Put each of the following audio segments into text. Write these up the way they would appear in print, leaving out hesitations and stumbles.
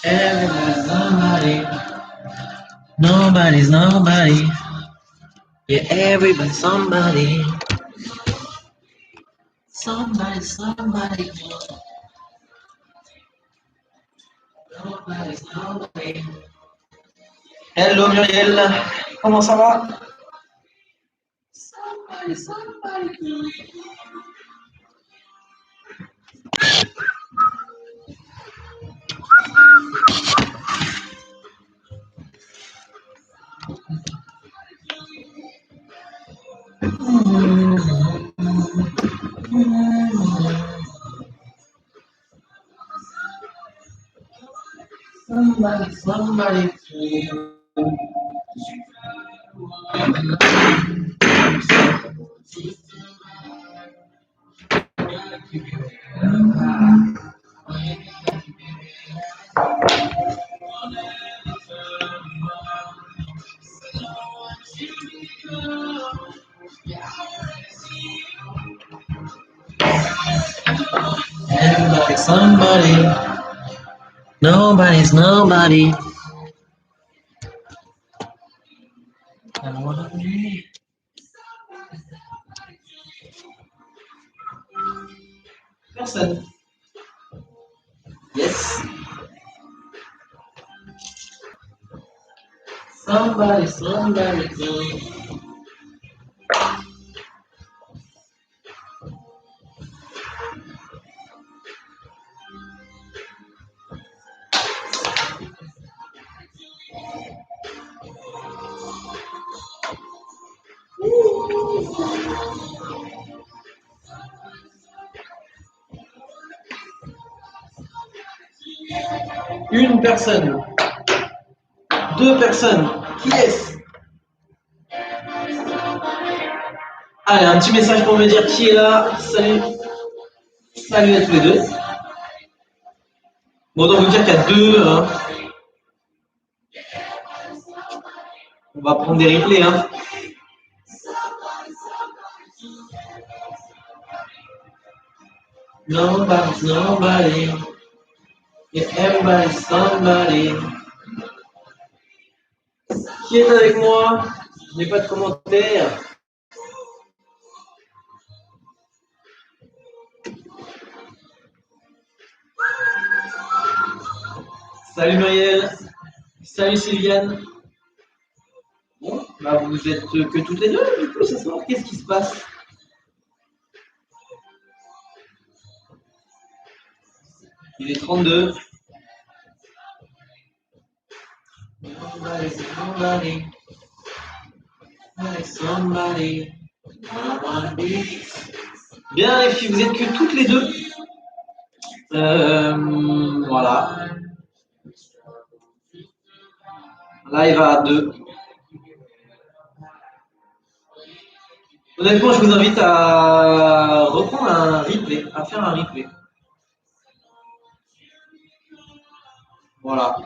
Everybody's somebody. Nobody's nobody. Yeah, everybody's somebody. Somebody's somebody. Nobody's nobody. Hello Muriel, comment ça va? Somebody's somebody. Somebody, somebody. Everybody's somebody. Nobody's nobody. I wanna be. Personne. Yes. Somebody, somebody. Une personne. Deux personnes. Qui est-ce? Allez, un petit message pour me dire qui est là. Salut. Salut à tous les deux. Bon, donc vous dire qu'il y a deux. Hein. On va prendre des replays. Hein. Nobody's nobody. Yeah, everybody's somebody. Qui est avec moi? Je n'ai pas de commentaires. Salut Muriel. Salut Sylviane. Bon, bah vous êtes que toutes les deux du coup ce soir. Qu'est-ce qui se passe? Il est 32. Somebody, somebody. Somebody. Bien les filles, vous êtes que toutes les deux. Voilà. Live à 2. Honnêtement, je vous invite à reprendre un replay, à faire un replay. Voilà.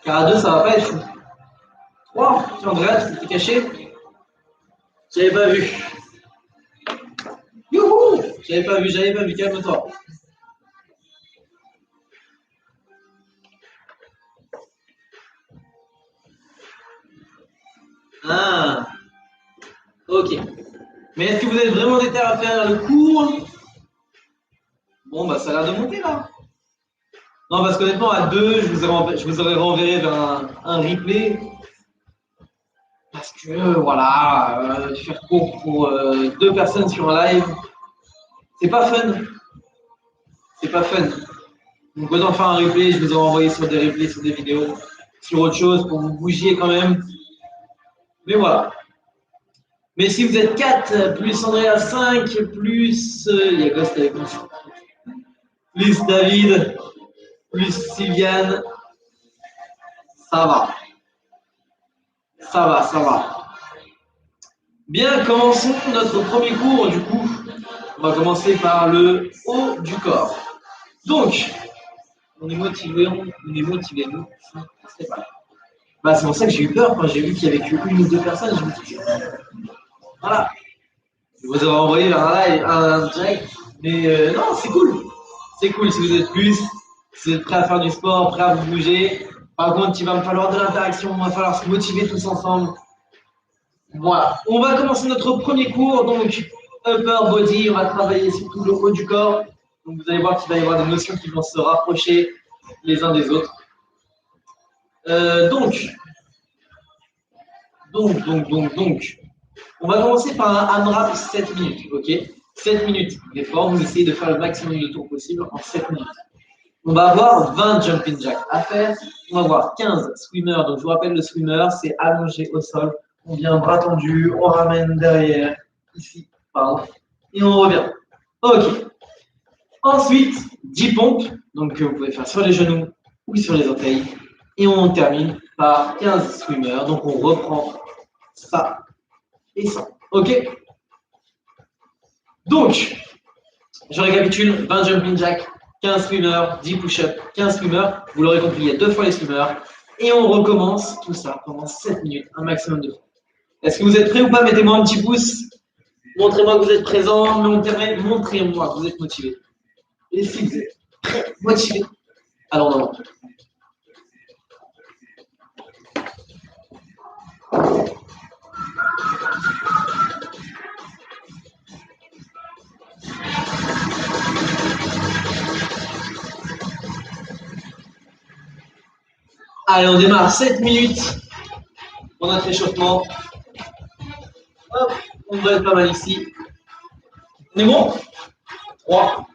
Car à 2, ça va pas être fou. 3, tiens, Andrea, tu t'es caché? J'avais pas vu. Youhou! J'avais pas vu, calme-toi. Ah, ok. Mais est-ce que vous êtes vraiment déter à faire le cours? Bon, bah ça a l'air de monter là. Non, parce qu'honnêtement, à 2, je vous aurais renverré vers un replay. Parce que, voilà, faire cours pour 2 personnes sur un live, c'est pas fun. C'est pas fun. Donc, autant faire un replay, je vous aurais envoyé sur des replays, sur des vidéos, sur autre chose pour vous bouger quand même. Mais voilà. Mais si vous êtes 4, plus Andrea 5, plus. Il y a Ghost avec moi. Plus David, plus Sylviane, ça va. Ça va, ça va. Bien, commençons notre premier cours du coup. On va commencer par le haut du corps. Donc, on est motivé, nous. C'est pas. Bah, c'est pour ça que j'ai eu peur quand j'ai vu qu'il n'y avait qu'une ou deux personnes. Je me suis dit, voilà. Je vous aurais envoyé vers un live, un direct Mais non, c'est cool. C'est cool si vous êtes plus, si vous êtes prêt à faire du sport, prêt à vous bouger. Par contre, il va me falloir de l'interaction, il va falloir se motiver tous ensemble. Voilà. On va commencer notre premier cours, donc upper body, on va travailler sur tout le haut du corps. Donc vous allez voir qu'il va y avoir des notions qui vont se rapprocher les uns des autres. Donc, on va commencer par un AMRAP 7 minutes, ok? 7 minutes d'effort, vous essayez de faire le maximum de tours possible en 7 minutes. On va avoir 20 jumping jacks à faire, on va avoir 15 swimmers, donc je vous rappelle le swimmer, c'est allongé au sol, on vient bras tendu, on ramène derrière, ici, pardon, et on revient. Ok. Ensuite, 10 pompes, donc que vous pouvez faire sur les genoux ou sur les orteils, et on termine par 15 swimmers, donc on reprend ça et ça. Ok? Donc, je récapitule, 20 jumping jacks, 15 swimmers, 10 push-ups, 15 swimmers. Vous l'aurez compris, il y a 2 fois les swimmers. Et on recommence tout ça pendant 7 minutes, un maximum de fois. Est-ce que vous êtes prêts ou pas? Mettez-moi un petit pouce. Montrez-moi que vous êtes présents. Montrez-moi que vous êtes motivés. Et si vous êtes très motivés, alors non. Allez, on démarre 7 minutes pour notre échauffement. Hop, on devrait être pas mal ici. On est bon? 3,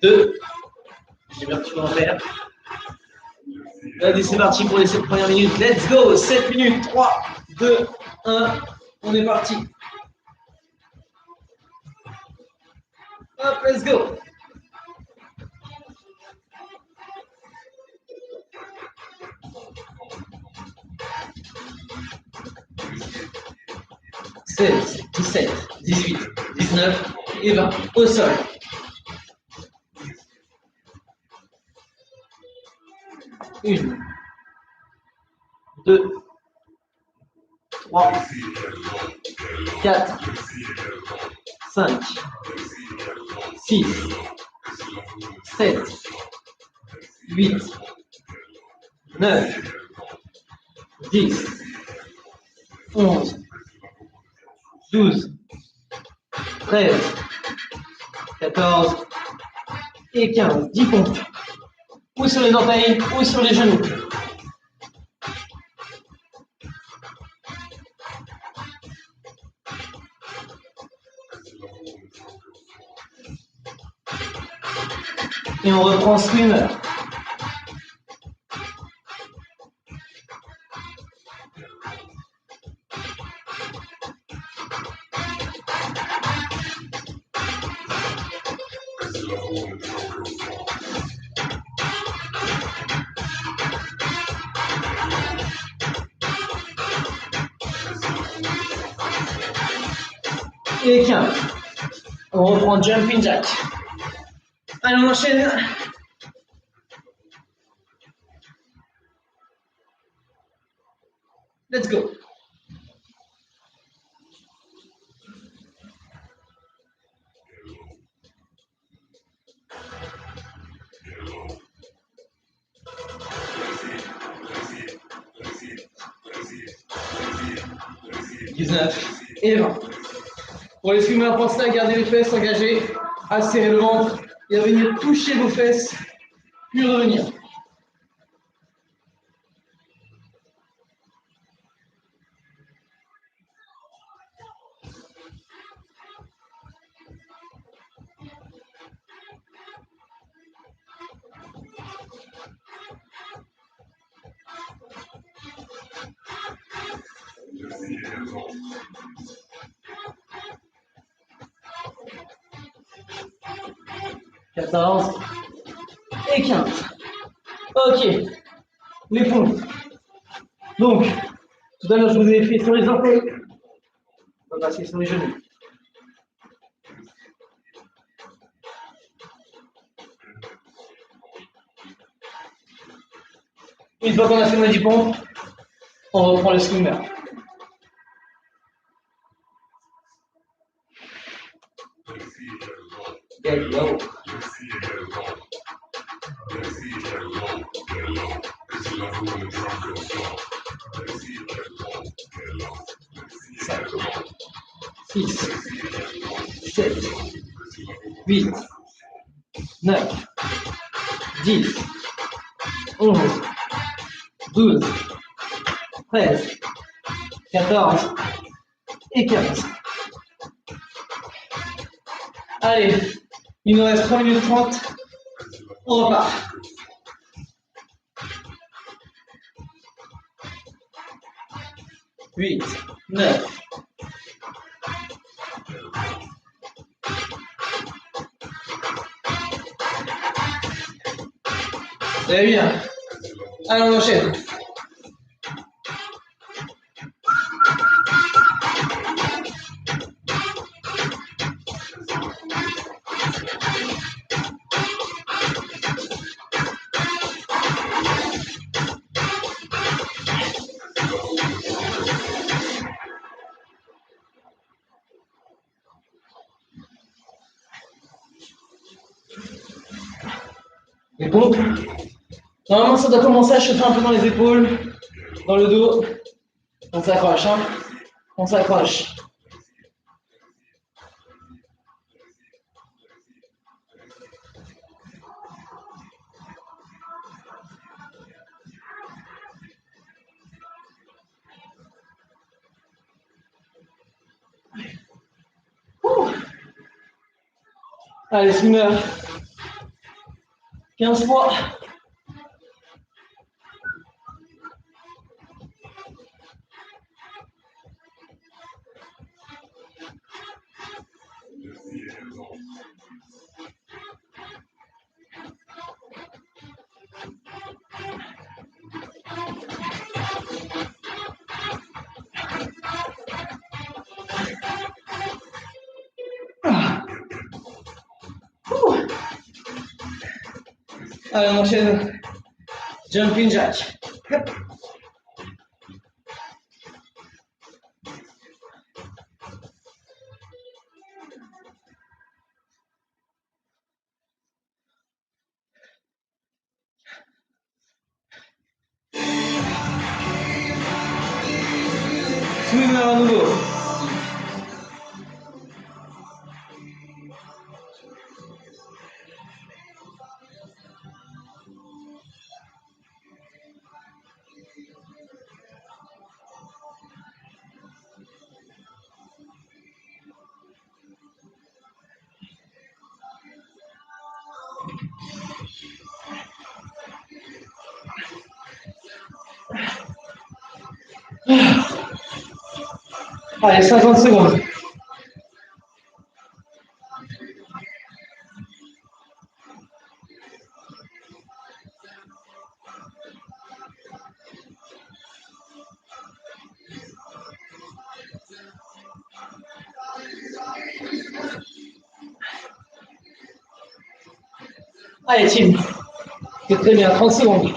2, j'ai bien un petit peu en faire. Allez, c'est parti pour les 7 premières minutes. Let's go! 7 minutes. 3, 2, 1. On est parti. Hop, let's go! « 16, 17, 18, 19 et 20 au sol. Une, 2, 3, 4, 5, 6, 7, 8, 9, 10, 11, 12, 13, 14 et 15. 10 pompes. Ou sur les orteils, ou sur les genoux. Et on reprend swimmer. Et 15. On reprend jumping jack. Allez, on enchaîne. Let's go. Et 20. Pour les swimmers, pensez à garder les fesses engagées, à serrer le ventre et à venir toucher vos fesses, puis revenir. « 14 et 15. Ok, les pompes. Donc, tout à l'heure, je vous ai fait sur les orteils. On va passer sur les genoux. Une fois qu'on a fait nos 10 pompes, on reprend le swimmer. Good, low. Six, 7, 8, 9, 10, 11, 12, 13, 14 et 15. Allez, il nous reste 3 minutes 30. On repart. Huit, 9. Très bien. Allez, on enchaîne. Les pompes. Normalement, ça doit commencer à chauffer un peu dans les épaules, dans le dos. On s'accroche, hein. On s'accroche. Allez, swimmer. 15 fois. Allez, on enchaîne. Jumping jack. Hop. Swimmer à nouveau. Allez, 50 secondes. Allez, team. C'est très bien, 30 secondes.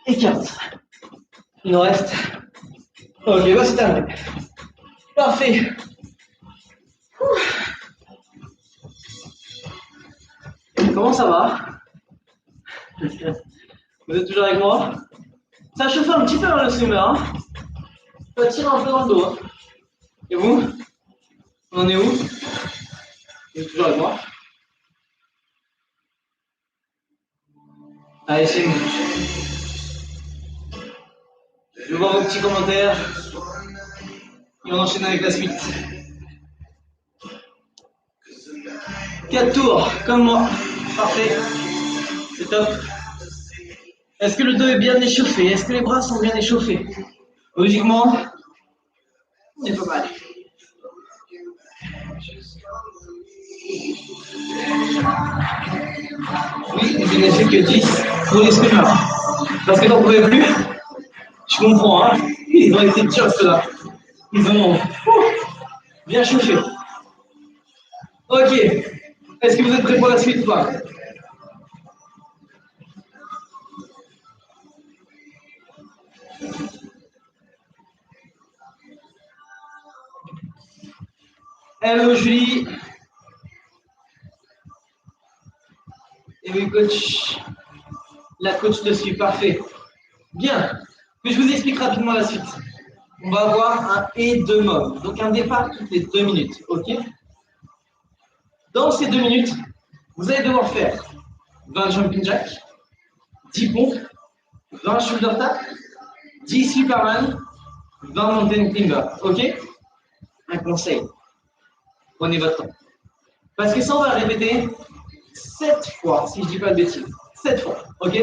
Et 15. Il nous reste. Ok, bah c'est terminé. Parfait. Comment ça va? Vous êtes toujours avec moi? Ça chauffe un petit peu dans le swimmer, hein? Ça tire un peu dans le dos. Hein. Et vous? On en est où? Vous êtes toujours avec moi? Allez, c'est nous. Je veux voir vos petits commentaires. Et on enchaîne avec la suite. 4 tours, comme moi. Parfait. C'est top. Est-ce que le dos est bien échauffé? Est-ce que les bras sont bien échauffés? Logiquement, c'est pas mal. Oui, je n'ai fait que 10 pour les swimmers. Parce que t'en pouvais plus? Je comprends, hein. Ils ont été durs, ceux-là. Ils ont bien chauffé. Ok. Est-ce que vous êtes prêts pour la suite ou pas? Hello Julie. Et oui, coach. La coach te suit, parfait. Bien. Mais je vous explique rapidement la suite. On va avoir un et deux mobs. Donc un départ toutes les 2 minutes. Ok? Dans ces 2 minutes, vous allez devoir faire 20 jumping jack, 10 pompes, 20 shoulder tap, 10 superman, 20 mountain climber. Ok? Un conseil. Prenez votre temps. Parce que ça, on va répéter 7 fois, si je ne dis pas de bêtises. 7 fois. Ok?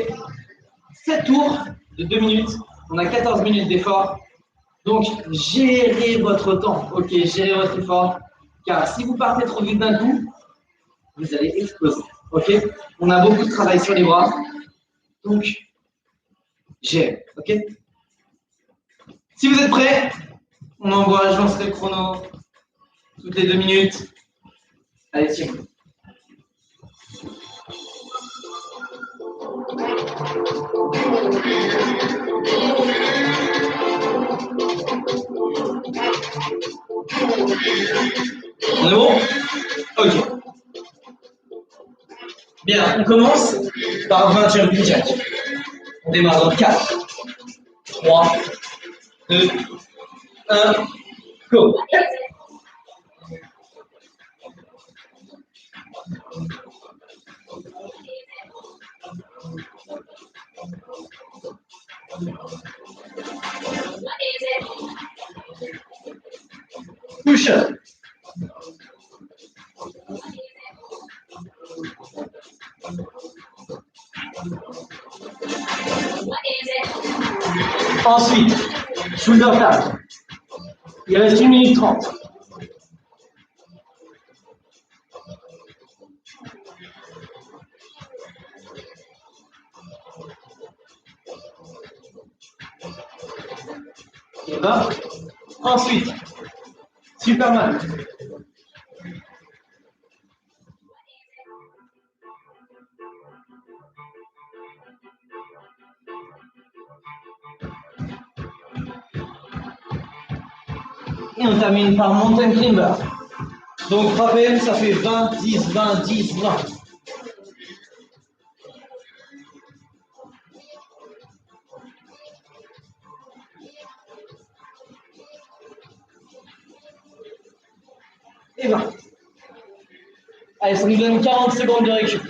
7 tours de 2 minutes. On a 14 minutes d'effort. Donc, gérez votre temps. Ok? Gérez votre effort. Car si vous partez trop vite d'un coup, vous allez exploser. Ok? On a beaucoup de travail sur les bras. Donc, gérez. Ok? Si vous êtes prêts, on envoie, je lancerai le chrono toutes les 2 minutes. Allez, tiens. On est bon? Ok. Bien, on commence par 20 jumping jack. On démarre dans 4, 3, 2, 1, go. Push up. Ensuite, shoulder tap. Il reste 1 minute 30. Et ben, ensuite, Superman. Et on termine par mountain climber. Donc, rappel, ça fait 20, 10, 20, 10, 20. Et 20. Allez, ça nous donne 40 secondes de récup.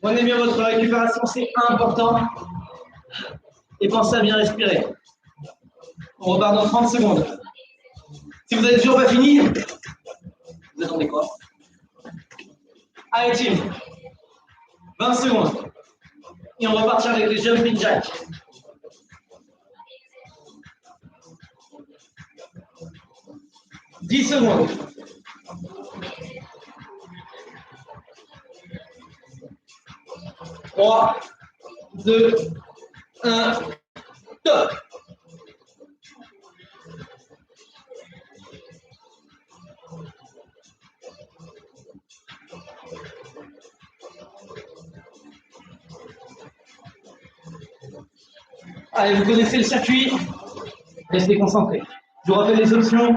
Prenez bien votre récupération, c'est important. Et pensez à bien respirer. On repart dans 30 secondes. Si vous n'avez toujours pas fini, vous attendez quoi? Allez, team. 20 secondes. Et on repartir avec les jumping jacks. « 10 secondes. 3, 2, 1, top. Allez, vous connaissez le circuit. Restez concentrés. Je vous rappelle les options.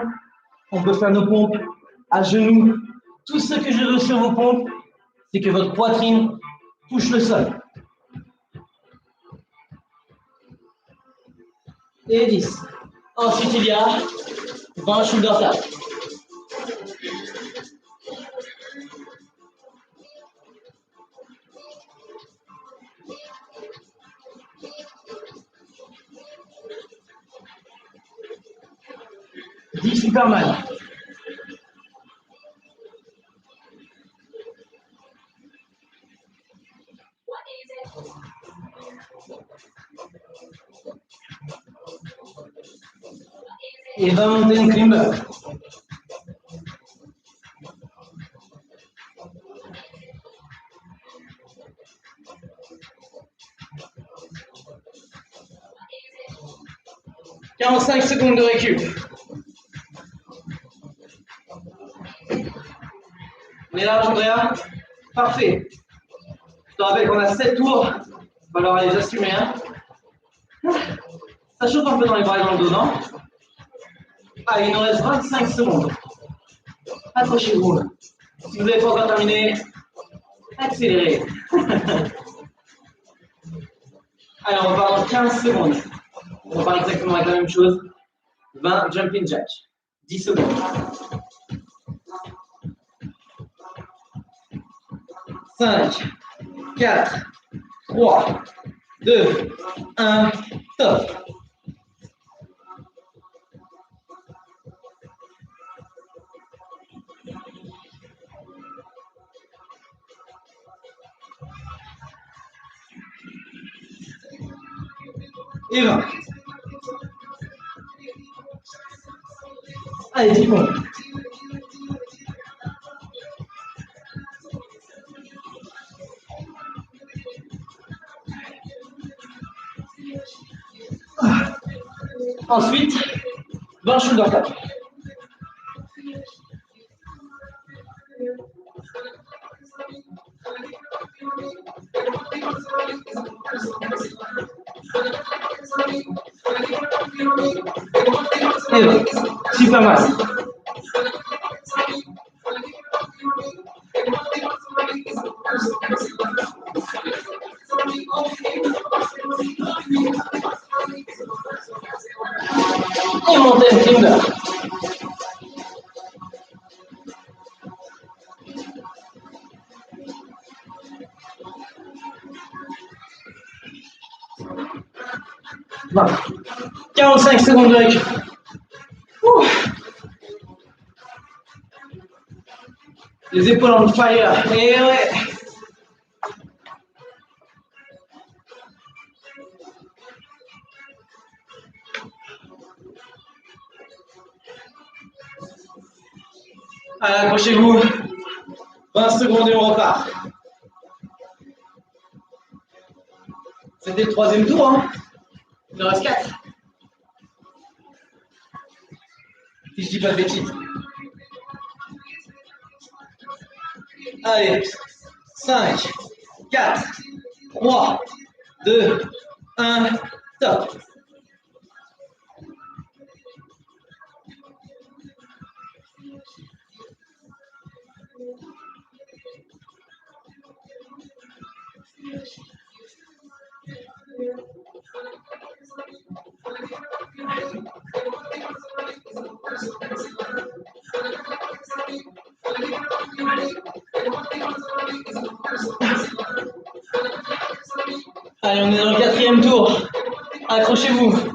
On peut faire nos pompes à genoux. Tout ce que je veux sur vos pompes, c'est que votre poitrine touche le sol. Et 10. Ensuite, il y a 20 shoulder tap. Superman. Et 20 mountain climber. 45 secondes de récup. On est large, Andrea? Parfait. Je te rappelle qu'on a 7 tours. Il va falloir les assumer. Hein. Ça chauffe un peu dans les bras et dans le dos, non? Allez, il nous reste 25 secondes. Accrochez-vous. Si vous n'avez pas encore terminé, accélérez. Allez, on repart dans 15 secondes. On repart exactement avec la même chose. 20 jumping jack. 10 secondes. 5, 4, 3, 2, 1, top. Et 20. Allez, 10 secondes. Ensuite, 20 shoulder tap. Et 20. Super mal. Et montez finger. Voilà. 45 secondes de récup. Les épaules on fire. Et ouais. Allez, accrochez-vous. 20 secondes et on repart. C'était le troisième tour. Hein. Il en reste 4. Si je dis pas de bêtises. Allez. 5, 4, 3, 2, 1, top. Allez, on est dans le quatrième tour. Accrochez-vous.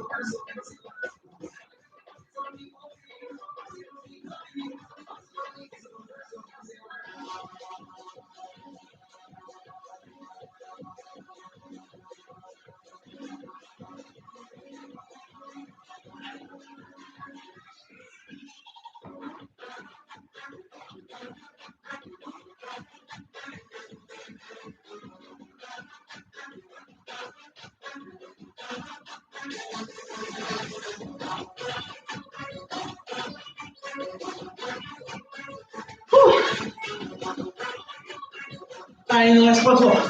Allez, il nous reste 3 tours.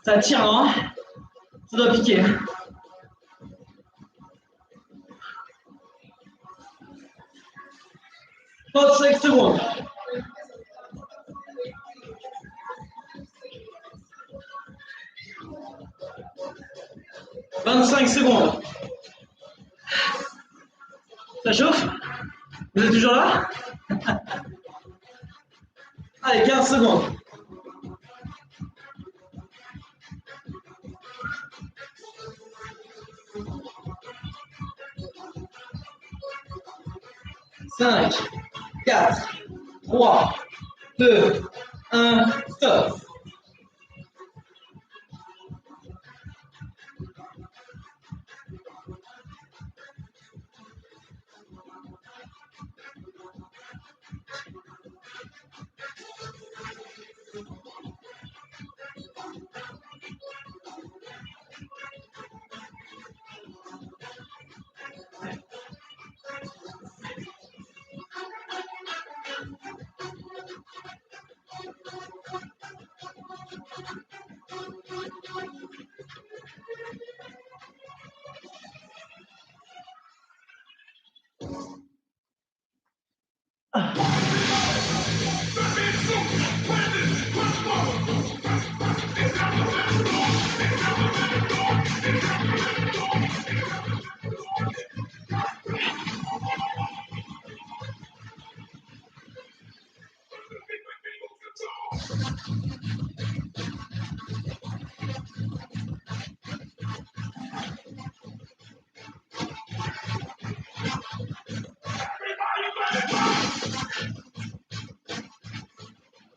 Ça tire, non? Ça doit piquer. 35 secondes. « 25 secondes. Ça chauffe? Vous êtes toujours là? Allez, 15 secondes. Cinq, 4, 3, 2, 1, stop.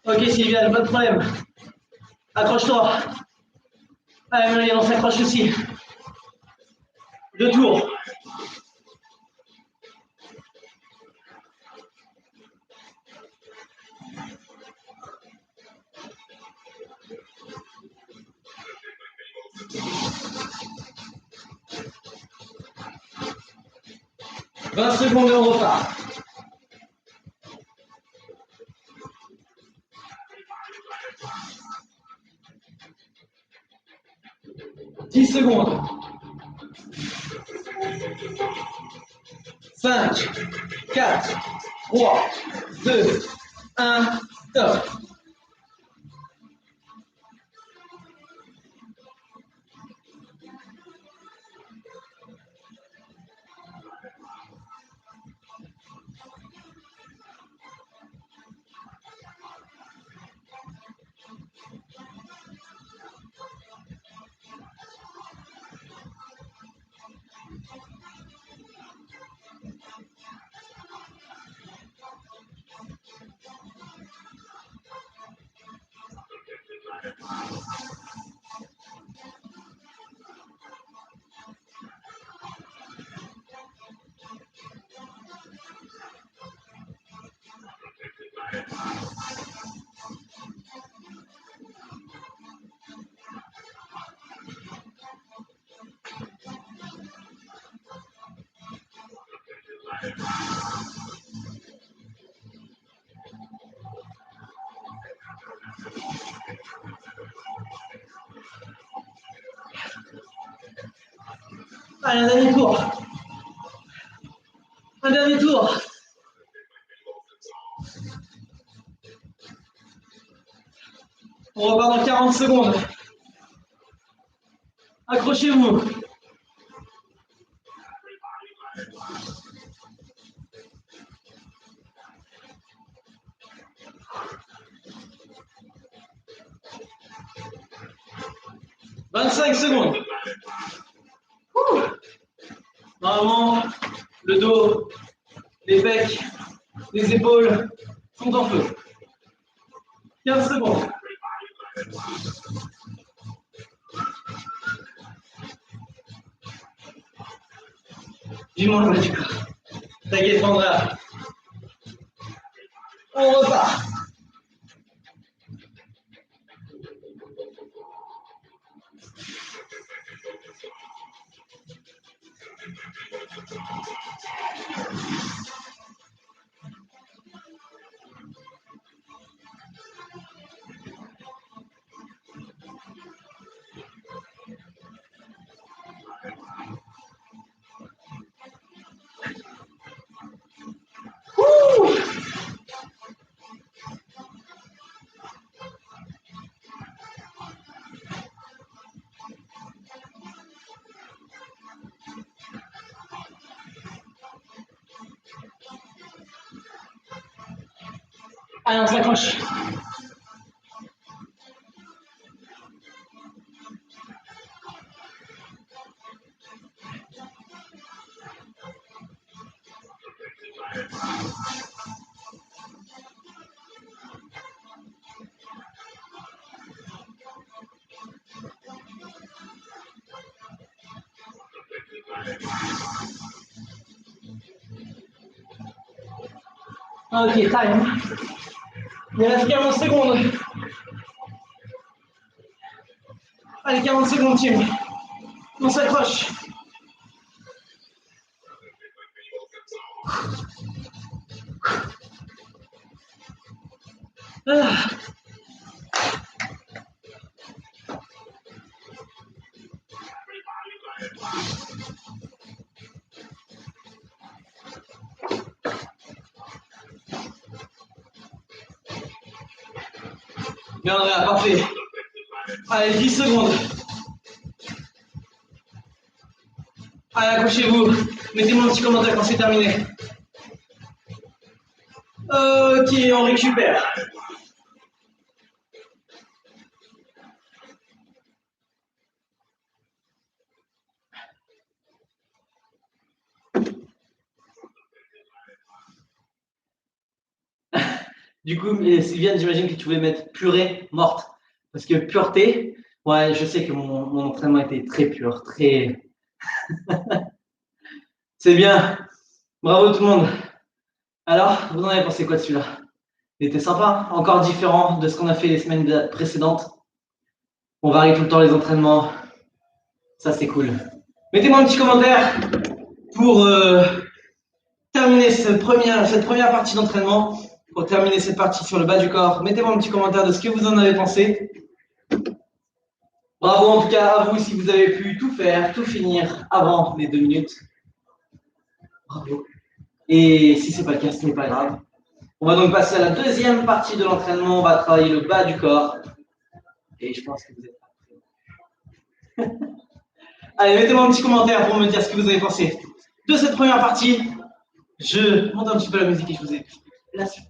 Ok Sylviane, pas de problème. Accroche-toi. Allez, on s'accroche aussi. 2 tours. « 20 secondes et on repart. 10 secondes. 5, 4, 3, 2, 1, top. Allez, un dernier tour. Un dernier tour. On repart dans 40 secondes. Accrochez-vous. « 25 secondes. Ouh. Normalement, le dos, les pecs, les épaules sont en feu. 15 secondes. Dis-moi le bas du corps. T'inquiète, Andrea. On repart. Allez, on s'accroche. Ok, time. Il reste 40 secondes. Allez, 40 secondes, Tim. On s'accroche. Ah. Bien, Andrea, parfait. Allez, 10 secondes. Allez, accrochez-vous. Mettez-moi un petit commentaire quand c'est terminé. Ok, on récupère. Du coup, Sylviane, j'imagine que tu voulais mettre purée morte. Parce que pureté, ouais, je sais que mon entraînement était très pur, très. C'est bien. Bravo tout le monde. Alors, vous en avez pensé quoi de celui-là? Il était sympa, encore différent de ce qu'on a fait les semaines précédentes. On varie tout le temps les entraînements. Ça, c'est cool. Mettez-moi un petit commentaire pour terminer cette première partie d'entraînement. Pour terminer cette partie sur le bas du corps, mettez-moi un petit commentaire de ce que vous en avez pensé. Bravo en tout cas à vous si vous avez pu tout faire, tout finir avant les 2 minutes. Bravo. Et si ce n'est pas le cas, ce n'est pas grave. On va donc passer à la deuxième partie de l'entraînement. On va travailler le bas du corps. Et je pense que vous êtes prêts. Allez, mettez-moi un petit commentaire pour me dire ce que vous avez pensé de cette première partie. Je monte un petit peu la musique et je vous ai dit la suite.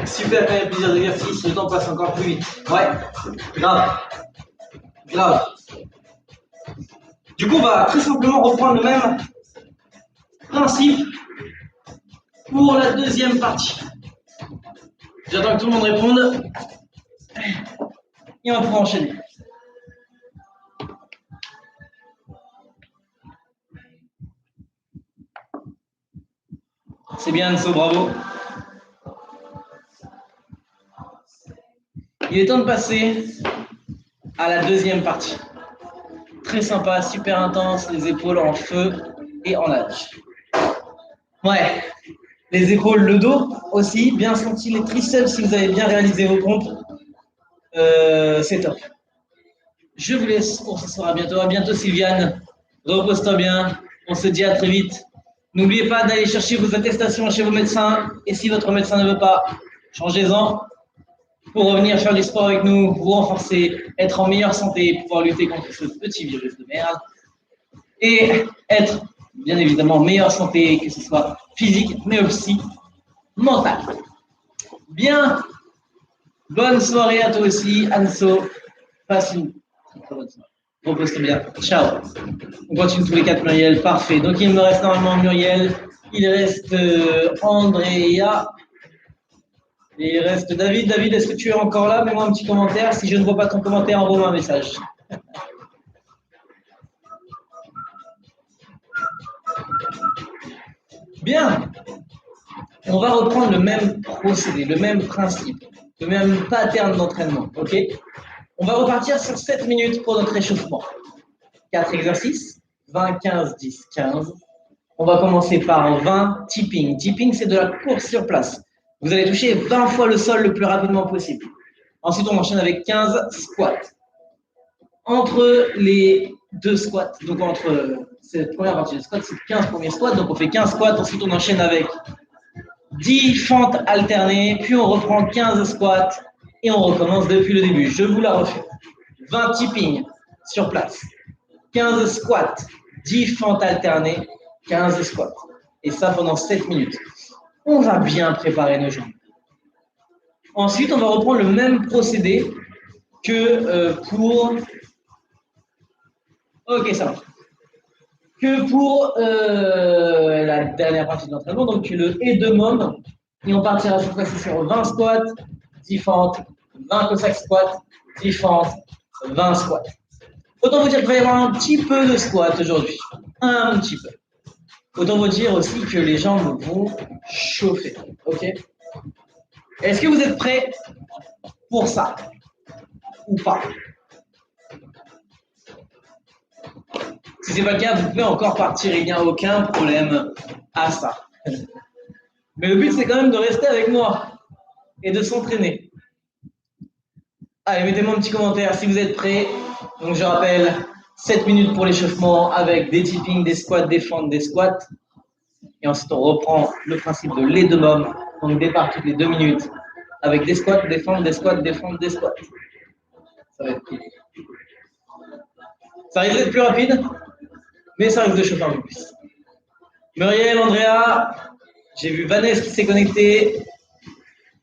Super, quand même plusieurs exercices, le temps passe encore plus vite. Ouais, grave. Grave. Du coup, on va très simplement reprendre le même principe pour la deuxième partie. J'attends que tout le monde réponde. Et on va pouvoir enchaîner. C'est bien, Anso, bravo. Il est temps de passer à la deuxième partie. Très sympa, super intense, les épaules en feu et en nage. Ouais, les épaules, le dos aussi, bien senti, les triceps si vous avez bien réalisé vos pompes. C'est top. Je vous laisse pour ce soir. À bientôt. À bientôt, Sylviane. Repose-toi bien. On se dit à très vite. N'oubliez pas d'aller chercher vos attestations chez vos médecins. Et si votre médecin ne veut pas, changez-en pour revenir faire du sport avec nous, vous renforcer, être en meilleure santé, pouvoir lutter contre ce petit virus de merde. Et être, bien évidemment, en meilleure santé, que ce soit physique, mais aussi mentale. Bien. Bonne soirée à toi aussi, Anso. Passe une très bonne soirée. Repose-toi bien. Ciao. On continue tous les 4, Muriel. Parfait. Donc, il me reste normalement Muriel. Il reste Andrea. Et il reste David. David, est-ce que tu es encore là? Mets-moi un petit commentaire. Si je ne vois pas ton commentaire, envoie-moi un message. Bien. On va reprendre le même procédé, le même principe, le même pattern d'entraînement. OK? On va repartir sur 7 minutes pour notre échauffement. 4 exercices, 20, 15, 10, 15. On va commencer par 20 tipping. Tipping, c'est de la course sur place. Vous allez toucher 20 fois le sol le plus rapidement possible. Ensuite, on enchaîne avec 15 squats. Entre les 2 squats, donc entre cette première partie de squat, c'est 15 premiers squats. Donc, on fait 15 squats. Ensuite, on enchaîne avec 10 fentes alternées. Puis, on reprend 15 squats. Et on recommence depuis le début. Je vous la refais. 20 tipping sur place. 15 squats, 10 fentes alternées, 15 squats. Et ça pendant 7 minutes. On va bien préparer nos jambes. Ensuite, on va reprendre le même procédé que pour... Ok, ça marche. Que pour la dernière partie de l'entraînement, donc le et de môme. Et on partira cette fois-ci sur 20 squats, 10 fentes, 20 Cossack squats, 10 fentes, 20 squats. Autant vous dire qu'il va y avoir un petit peu de squat aujourd'hui. Un petit peu. Autant vous dire aussi que les jambes vont chauffer. OK? Est-ce que vous êtes prêts pour ça? ou pas. Si ce n'est pas le cas, vous pouvez encore partir, il n'y a aucun problème à ça. Mais le but, c'est quand même de rester avec moi et de s'entraîner. Allez, mettez-moi un petit commentaire si vous êtes prêts. Donc, je rappelle, 7 minutes pour l'échauffement avec des tippings, des squats, des fentes, des squats. Et ensuite, on reprend le principe de les deux mômes. Donc, départ toutes les 2 minutes avec des squats, des fentes, des squats, des fentes, des squats. Ça va être cool. Ça risque d'être plus rapide, mais ça risque de chauffer un peu plus. Muriel, Andrea, j'ai vu Vanessa qui s'est connectée.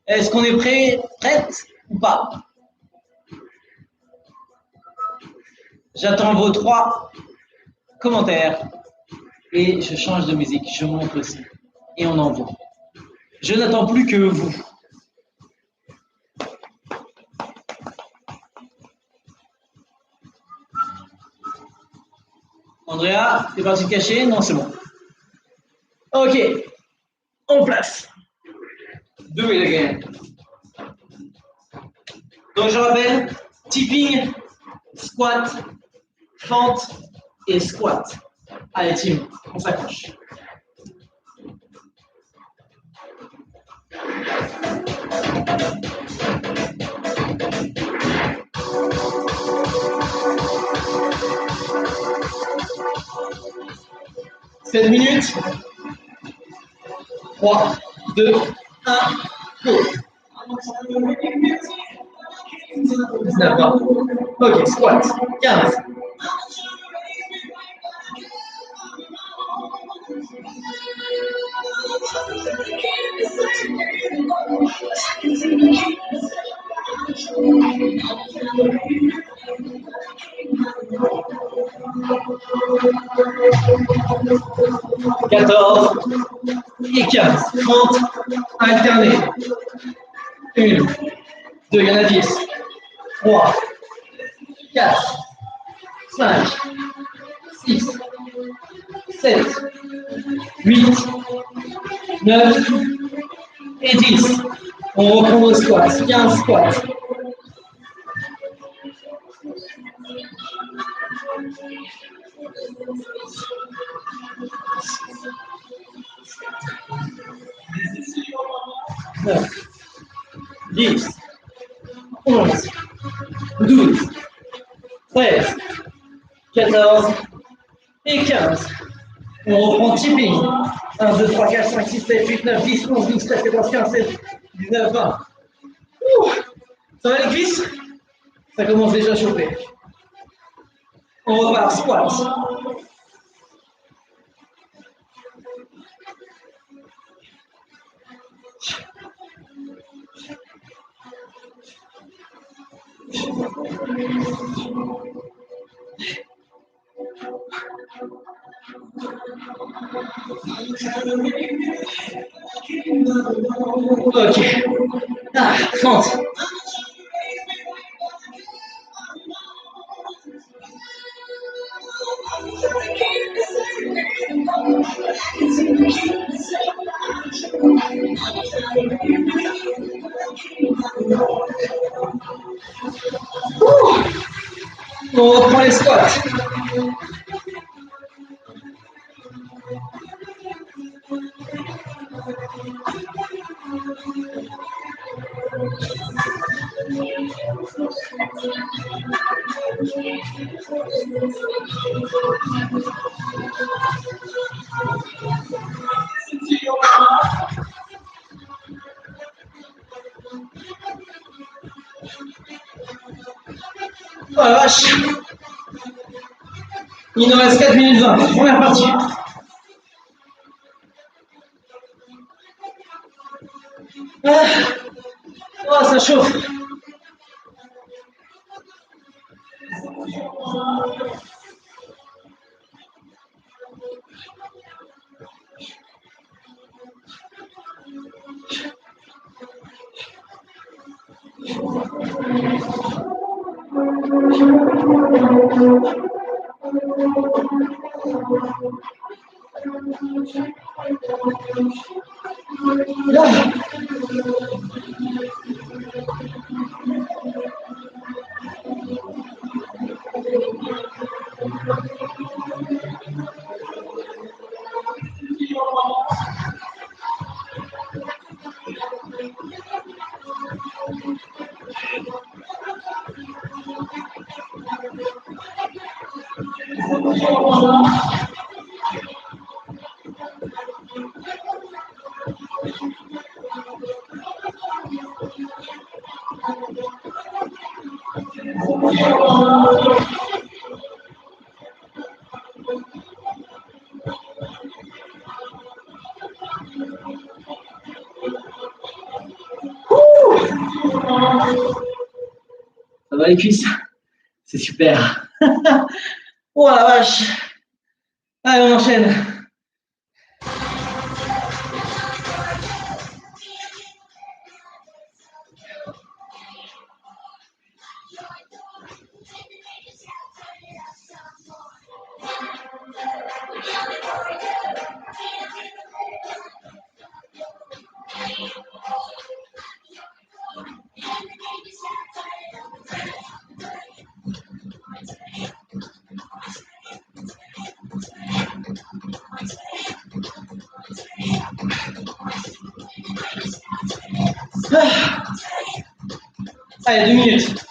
Est-ce qu'on est prêt, prête ou pas? J'attends vos 3 commentaires et je change de musique, je monte aussi et on envoie. Je n'attends plus que vous. Andrea, t'es parti te cacher? Non, c'est bon. Ok, en place. Do it again. Donc je rappelle, tipping, squat, fente et squat. Allez team, on s'accroche. Sept minutes. 3, 2, 1, go. 19, ok, squat, 15. Quatorze et 15. 30, alternés. 1, 2, il y en a 10. 3, 4, 5, 6, 7, 8, 9 et 10. On reprend nos squats. 15 squats. Neuf, 10, 11, 12, 13, 14 et 15. On reprend tipping. 1, 2, 3, 4, 5, 6, 7, 8, 9, 10, 11, 12, 13, 14, 15, 16, 19, 20. Ouh, ça va les cuisses? Ça commence déjà à chauffer. On repart, squat. Ok. Ah, 30. On reprend les squats. Oh la vache! Il nous reste 4 minutes 20. Première partie. Ah. Oh, ça chauffe. Ça va les cuisses? C'est super. Oh la vache. Allez, on enchaîne. Allez, 2 minutes.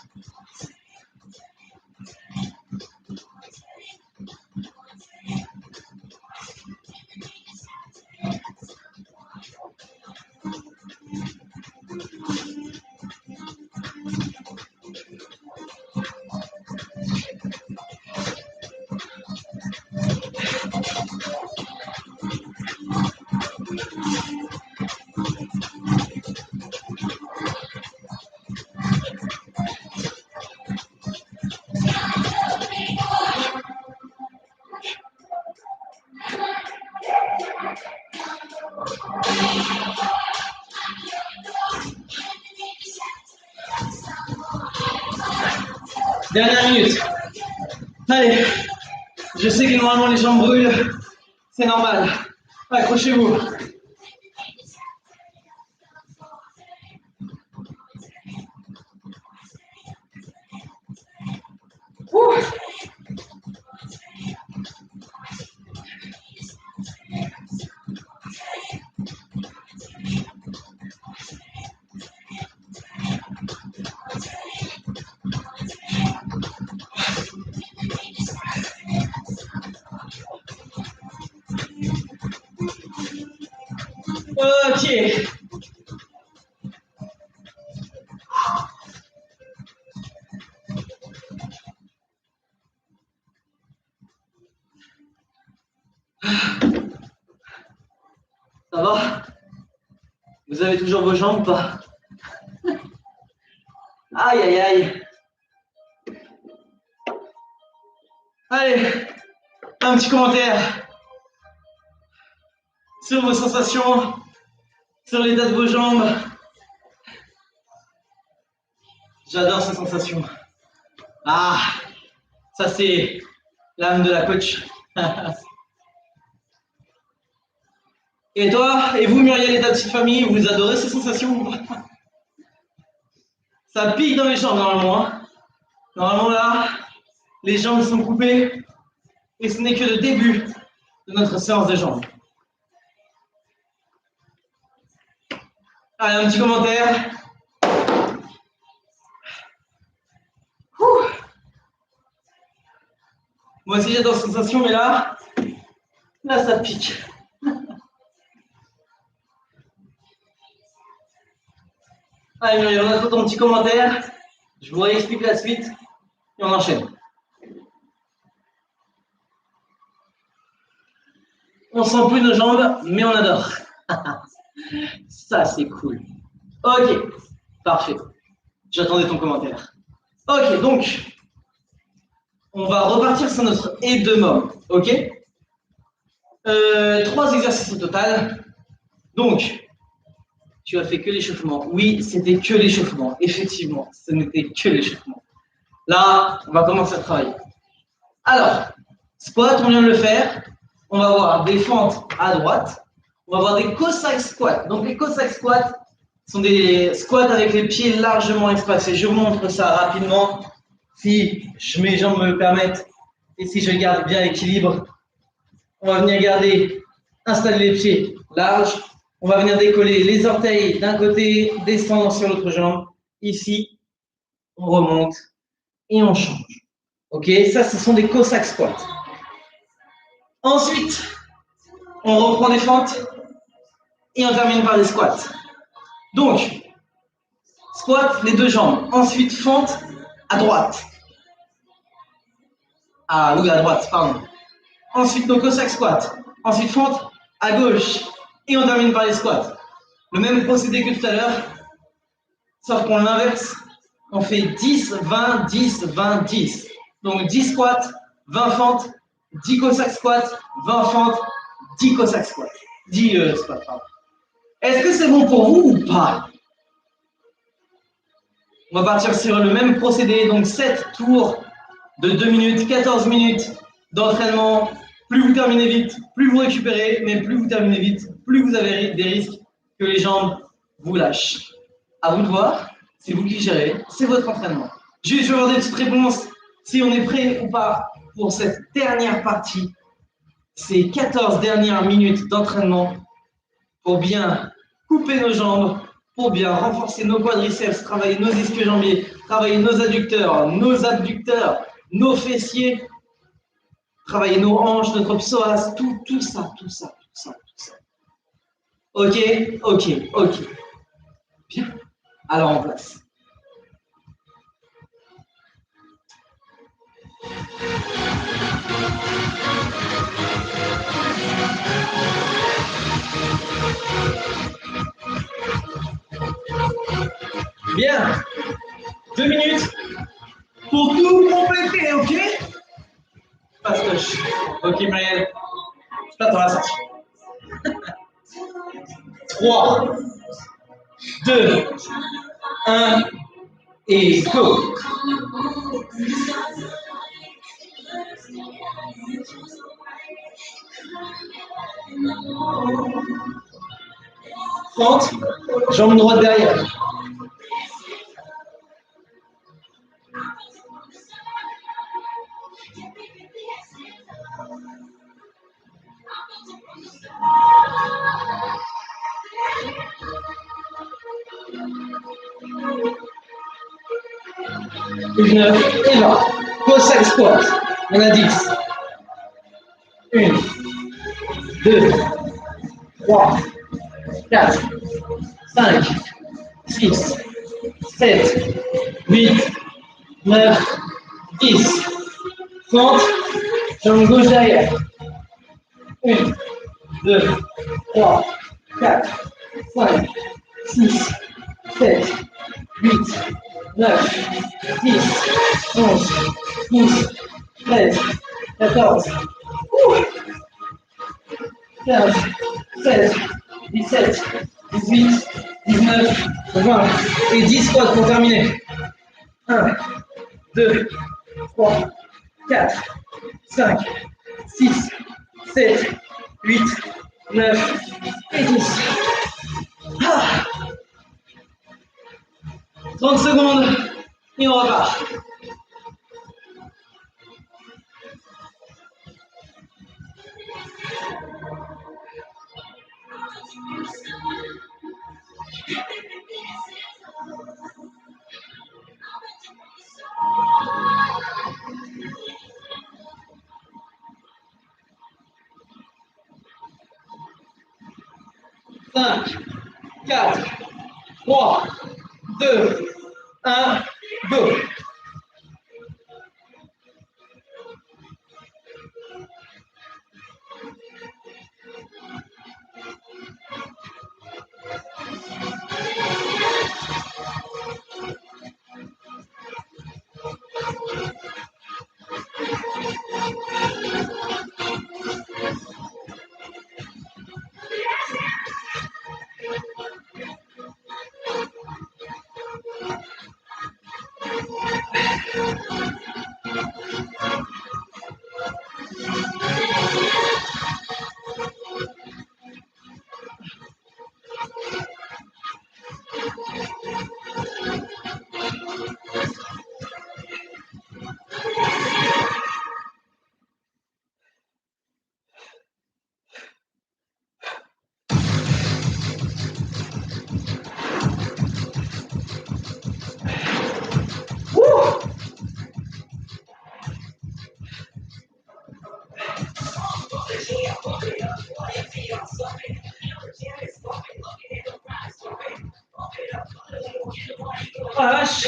Dernière minute. Allez, je sais que normalement les jambes brûlent, c'est normal. Accrochez-vous. Ok. Ça va? Vous avez toujours vos jambes ou pas? Aïe, aïe, aïe. Allez, un petit commentaire sur vos sensations, sur l'état de vos jambes. J'adore ces sensations. Ah, ça c'est l'âme de la coach. Et toi, et vous Muriel et ta petite famille, vous adorez ces sensations? Ça pique dans les jambes normalement. Hein. Normalement là, les jambes sont coupées et ce n'est que le début de notre séance de jambes. Allez, un petit commentaire. Ouh. Moi aussi j'adore cette sensation, mais là ça pique. Allez Muriel, on attend ton petit commentaire. Je vous réexplique la suite et on enchaîne. On sent plus nos jambes, mais on adore. Ça, c'est cool. Ok, parfait. J'attendais ton commentaire. Ok, donc, on va repartir sur notre aide de mort. Ok 3 exercices au total. Donc, tu as fait que l'échauffement. Oui, c'était que l'échauffement. Effectivement, ce n'était que l'échauffement. Là, on va commencer à travailler. Alors, squat, on vient de le faire. On va avoir des fentes à droite. On va avoir des Cossack squats. Donc, les Cossack squats sont des squats avec les pieds largement espacés. Je vous montre ça rapidement. Si mes jambes me le permettent et si je garde bien l'équilibre, on va venir garder, installer les pieds larges. On va venir décoller les orteils d'un côté, descendre sur l'autre jambe. Ici, on remonte et on change. Ok, ça, ce sont des Cossack squats. Ensuite, on reprend des fentes et on termine par des squats. Donc, squat, les deux jambes. Ensuite, fente à droite. Ah oui, à droite, pardon. Ensuite, nos Cossack squats. Ensuite, fente à gauche. Et on termine par les squats. Le même procédé que tout à l'heure, sauf qu'on l'inverse. On fait 10, 20, 10, 20, 10. Donc 10 squats, 20 fentes, 10 Cossack squats, 20 fentes, 10 Cossack squats. 10 squats, pardon. Est-ce que c'est bon pour vous ou pas? On va partir sur le même procédé, donc 7 tours de 2 minutes, 14 minutes d'entraînement. Plus vous terminez vite, plus vous récupérez, mais plus vous terminez vite, plus vous avez des risques que les jambes vous lâchent. À vous de voir, c'est vous qui gérez, c'est votre entraînement. Juste, je vais avoir des petites réponses, si on est prêt ou pas pour cette dernière partie, ces 14 dernières minutes d'entraînement pour bien couper nos jambes, pour bien renforcer nos quadriceps, travailler nos ischio-jambiers, travailler nos adducteurs, nos abducteurs, nos fessiers, travailler nos hanches, notre psoas, tout ça. Ok, ok, ok. Bien. Alors en place. Bien. 2 minutes pour tout compléter, ok? Pastoche. Ok, Marielle. Je t'attends à la sortie. 3, 2, 1 et go. Fente, jambe droite derrière. Une et 20. Cossack squat. On a 10. 1, 2, 3, 4, 5, 6, 7, 8, 9, 10. Fente, jambe gauche derrière. 1, 2, 3, 4, 5, 6, 7, 8, 9, 10, 11, 12, 13, 14, 15, 16, 17, 18, 19, 20 et 10 squats pour terminer. 1, 2, 3, 4, 5, 6, 7, 8, 9 et 10. Ah. 30 secondes et on repart. Cinq, 4, 3, 2, 1, go. Oh la vache.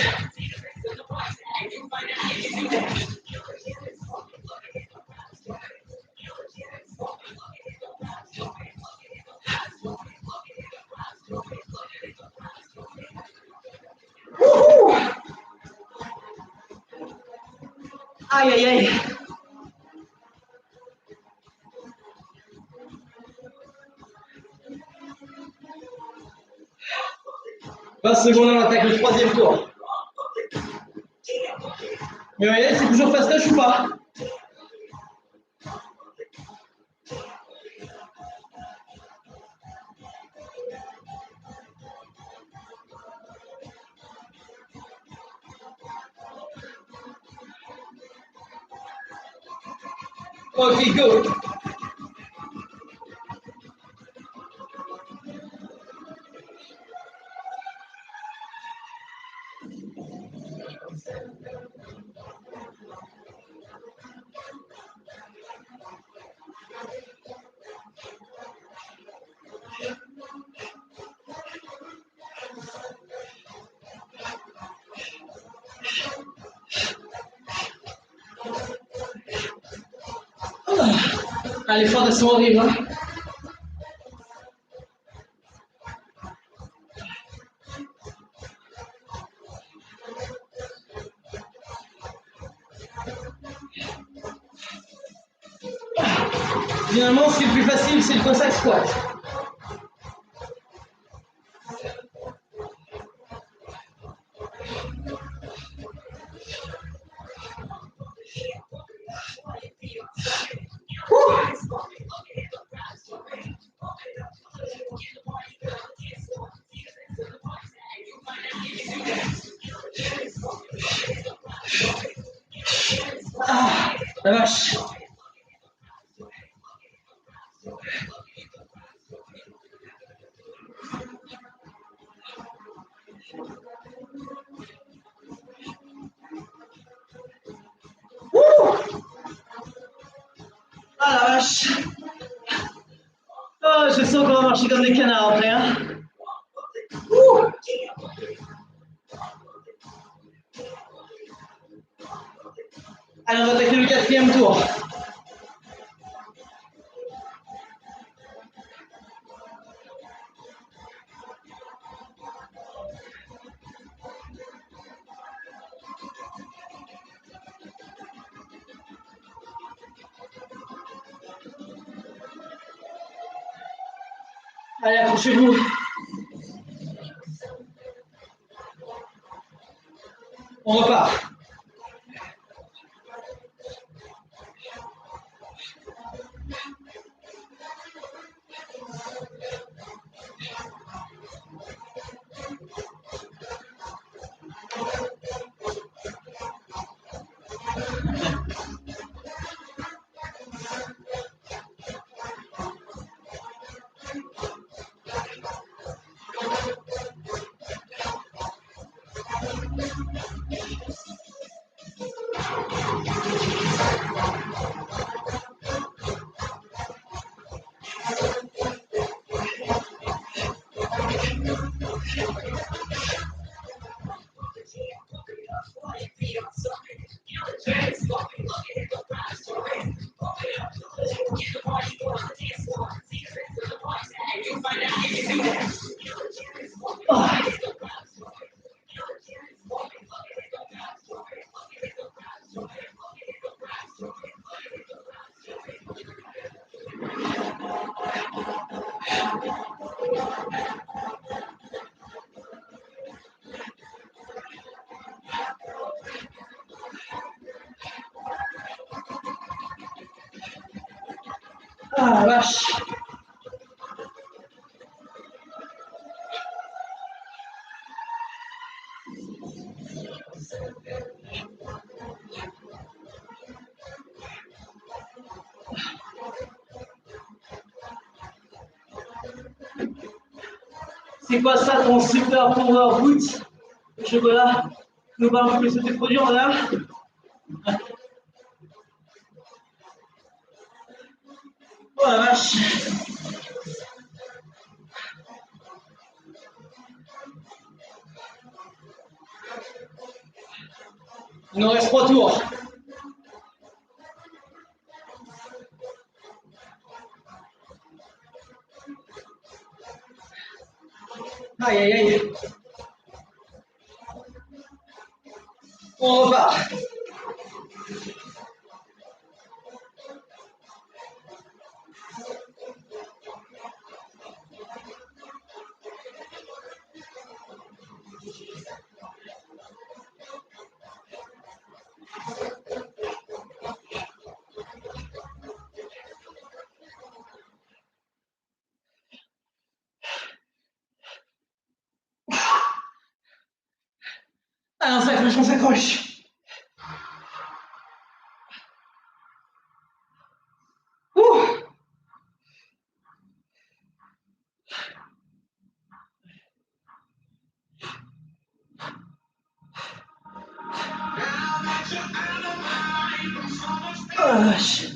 Aïe, aïe, aïe. Secondes, on attaque le troisième tour. Mais vous voyez, c'est toujours fastoche ou pas? Ok, go. Ah, les fentes, elles sont horribles, hein. Finalement, ce qui est le plus facile, c'est le Cossack squat. Ah, la vache. Ah la vache. Oh, je sens qu'on va marcher comme des canards après, hein. Allez, on va attaquer le quatrième tour. Allez, accrochez-vous. On repart. Ah la vache. C'est quoi ça ton super power boot? Le chocolat nous parle un peu plus de tes produits, on a. Oh la vache. Il nous reste 3 tours. Aïe, aïe, aïe. On repart. Ah, on s'accroche. Ouh. Oh, vache.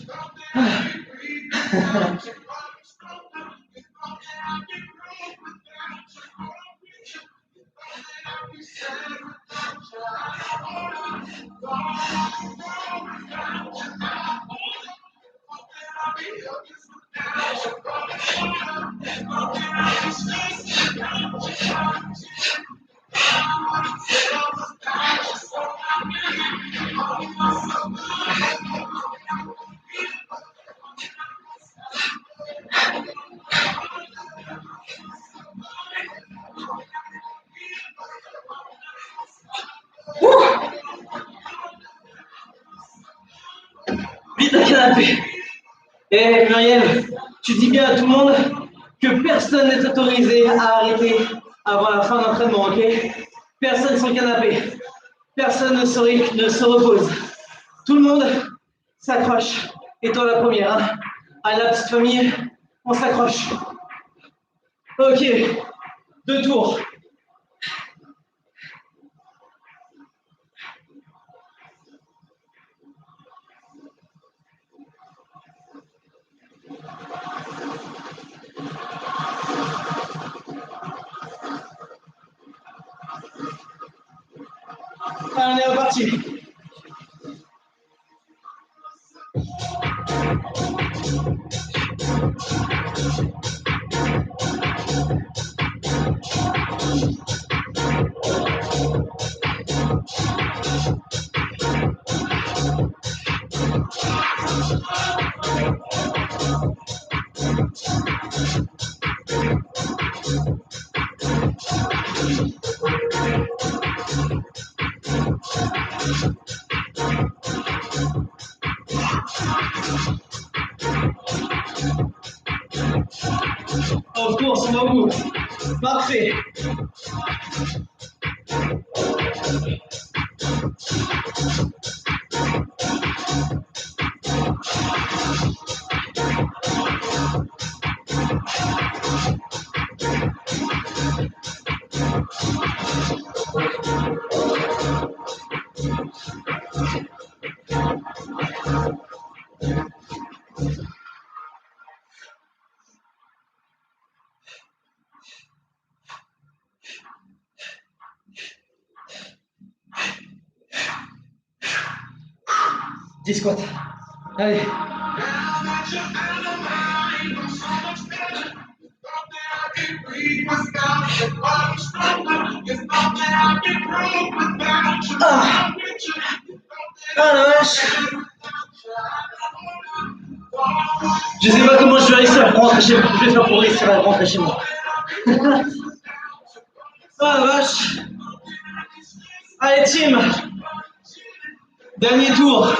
Vite un canapé. Eh Muriel, tu dis bien à tout le monde que personne n'est autorisé à arrêter avant la fin de l'entraînement, ok? Personne sur le canapé. Personne ne se repose. Tout le monde s'accroche. Et toi la première, hein? Allez la petite famille, on s'accroche. Ok, 2 tours. Allez, on est reparti. Of course, on va où? Parfait. Dis squats. Allez. Ah, ah la vache. Je sais pas comment je vais réussir à rentrer chez moi. Je vais faire pour réussir à rentrer chez moi. Ah la vache. Allez team. Dernier tour.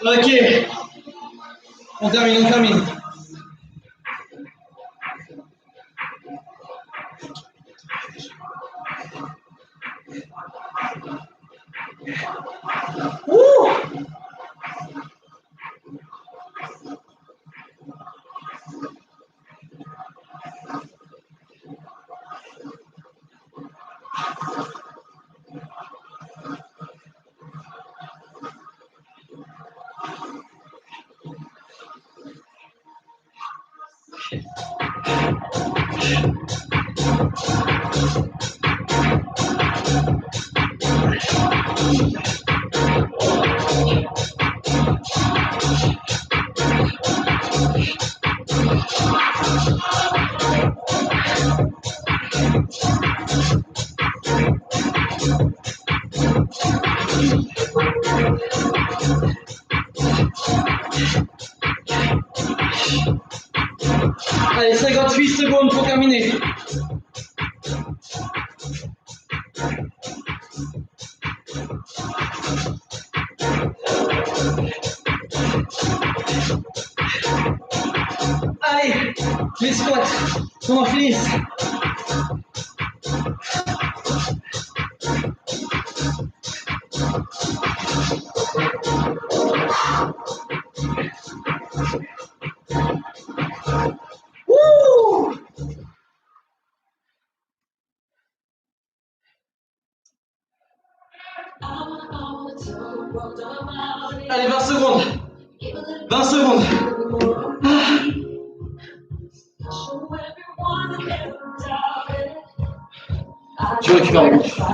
Ok. On termine, on termine. Ouh. Allez, 58 secondes pour terminer. Allez, les squats, qu'on en finisse. Wouh! Allez, 20 secondes. 20 secondes. Je récupère les coups.